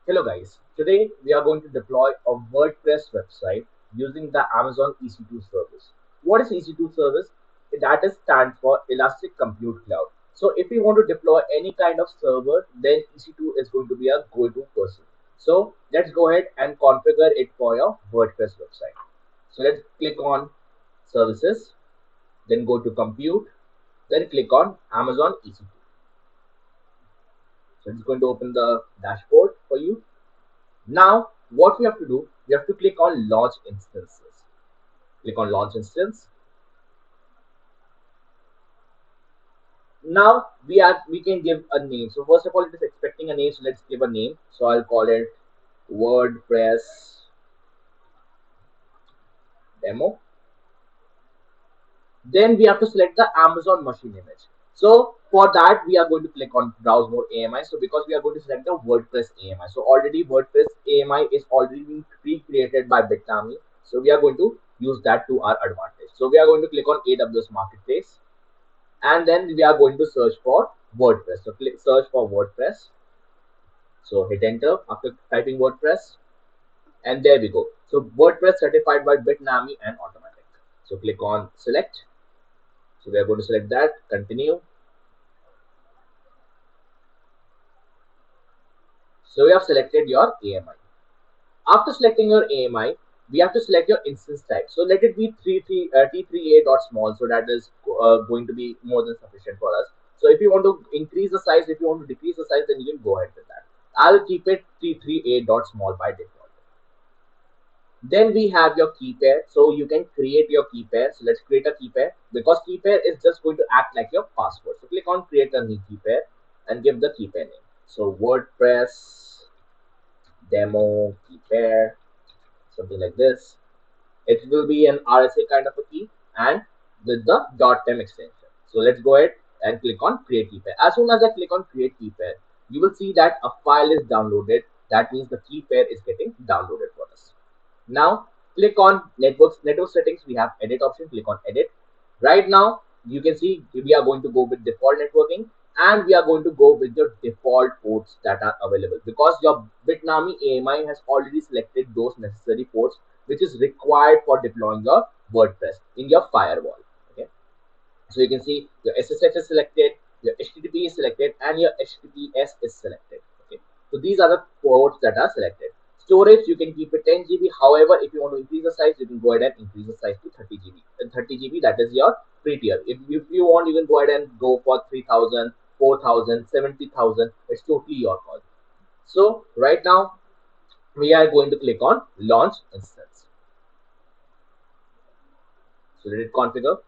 Hello guys, today we are going to deploy a WordPress website using the Amazon EC2 service. What is EC2 service? That is stand for Elastic Compute Cloud. So if you want to deploy any kind of server, then EC2 is going to be a go-to person. So let's go ahead and configure it for your WordPress website. So let's click on services, then go to compute, then click on Amazon EC2. So it's going to open the dashboard for you. Now, what we have to do, we have to click on launch instances. Click on launch instance. Now we can give a name. So first of all, it is expecting a name. So let's give a name. So I'll call it WordPress demo. Then we have to select the Amazon machine image. So for that, we are going to click on browse more AMI. So because we are going to select the WordPress AMI. So already WordPress AMI is already being pre-created by Bitnami. So we are going to use that to our advantage. So we are going to click on AWS Marketplace, and then we are going to search for WordPress. So click search for WordPress. So hit enter after typing WordPress, and there we go. So WordPress certified by Bitnami and automatic. So click on select. So we are going to select that, continue. So we have selected your AMI. After selecting your AMI, we have to select your instance type. So let it be T3A.small. So that is going to be more than sufficient for us. So if you want to increase the size, if you want to decrease the size, then you can go ahead with that. I'll keep it T3A.small by default. Then we have your key pair. So you can create your key pair. So let's create a key pair, because key pair is just going to act like your password. So click on create a new key pair and give the key pair name. So WordPress demo key pair, something like this. It will be an RSA kind of a key and with the .tem extension. So let's go ahead and click on create key pair. As soon as I click on create key pair, you will see that a file is downloaded. That means the key pair is getting downloaded for us. Now click on network settings. We have edit option. Click on edit. Right now you can see we are going to go with default networking, and we are going to go with your default ports that are available, because your Bitnami AMI has already selected those necessary ports which is required for deploying your WordPress in your firewall. Okay, so you can see your SSH is selected, your HTTP is selected, and your HTTPS is selected. Okay, so these are the ports that are selected. Storage, you can keep it 10 GB. However, if you want to increase the size, you can go ahead and increase the size to 30 GB. And 30 GB, that is your free tier. If you want, you can go ahead and go for 3,000, 4,000, 70,000. It's totally your call. So right now, we are going to click on launch instance. So let it configure.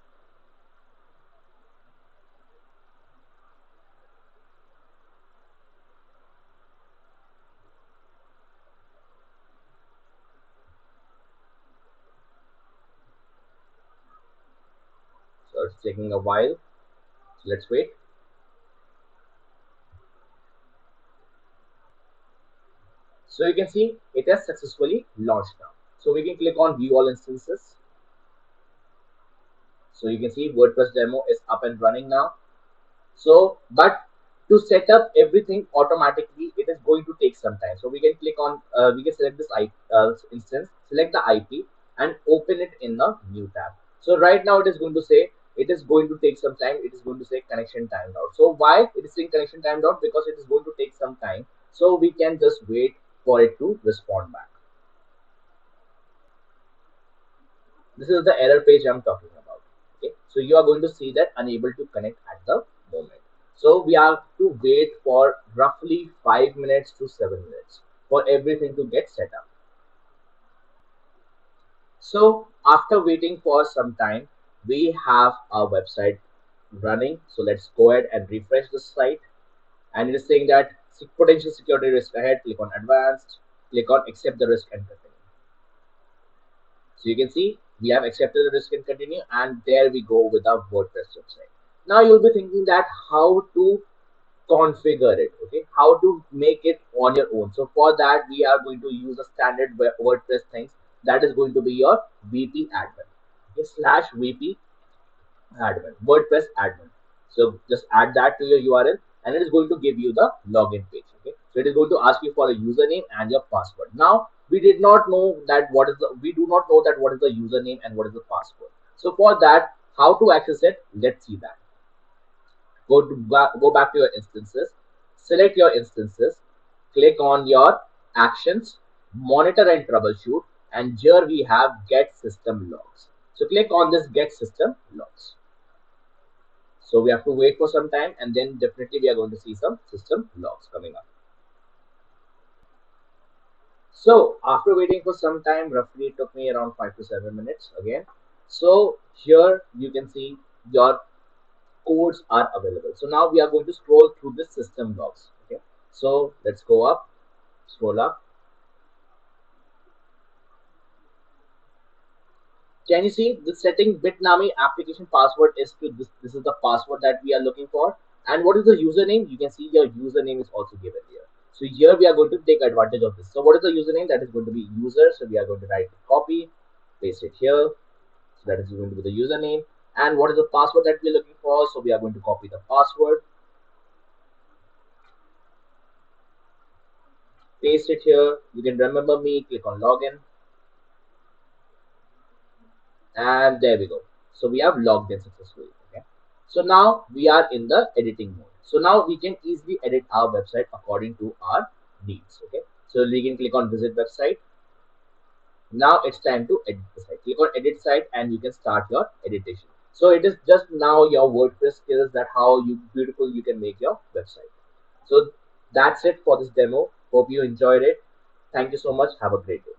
So it's taking a while. So let's wait. So you can see it has successfully launched now. So we can click on view all instances. So you can see WordPress demo is up and running now. So, but to set up everything automatically, it is going to take some time. So we can click on, we can select this instance, select the IP, and open it in the new tab. So right now it is going to say it is going to take some time. It is going to say connection timed out. So why it is saying connection timed out? Because it is going to take some time. So we can just wait for it to respond back. This is the error page I'm talking about. Okay, so you are going to see that unable to connect at the moment. So we have to wait for roughly 5 minutes to 7 minutes for everything to get set up. So after waiting for some time, we have our website running. So let's go ahead and refresh the site, and it is saying that potential security risk ahead. Click on advanced, click on accept the risk and continue. So you can see we have accepted the risk and continue, and there we go with our WordPress website. Now you'll be thinking that how to configure it, okay, how to make it on your own. So for that, we are going to use a standard WordPress things, that is going to be your VP admin, okay, slash VP admin, WordPress admin. So just add that to your URL, and it is going to give you the login page. Okay, So it is going to ask you for a username and your password. Now we did not know that we do not know that what is the username and what is the password. So for that, how to access it? Let's see that. Go back to your instances, select your instances, click on your actions, monitor and troubleshoot, and here we have get system logs. So click on this get system logs. So we have to wait for some time, and then definitely we are going to see some system logs coming up. So after waiting for some time, roughly it took me around 5 to 7 minutes again. So here you can see your codes are available. So now we are going to scroll through the system logs. Okay. So let's go up, scroll up. Can you see the setting Bitnami application password is to this? This is the password that we are looking for. And what is the username? You can see your username is also given here. So here we are going to take advantage of this. So what is the username? That is going to be user. So we are going to write copy, paste it here. So that is going to be the username. And what is the password that we're looking for? So we are going to copy the password, paste it here. You can remember me, click on login, and there we go. So we have logged in successfully. Okay. So now we are in the editing mode. So now we can easily edit our website according to our needs. Okay. So we can click on visit website. Now it's time to edit the site. Click on edit site and you can start your editation. So it is just now your WordPress skills that how beautiful you can make your website. So that's it for this demo. Hope you enjoyed it. Thank you so much. Have a great day.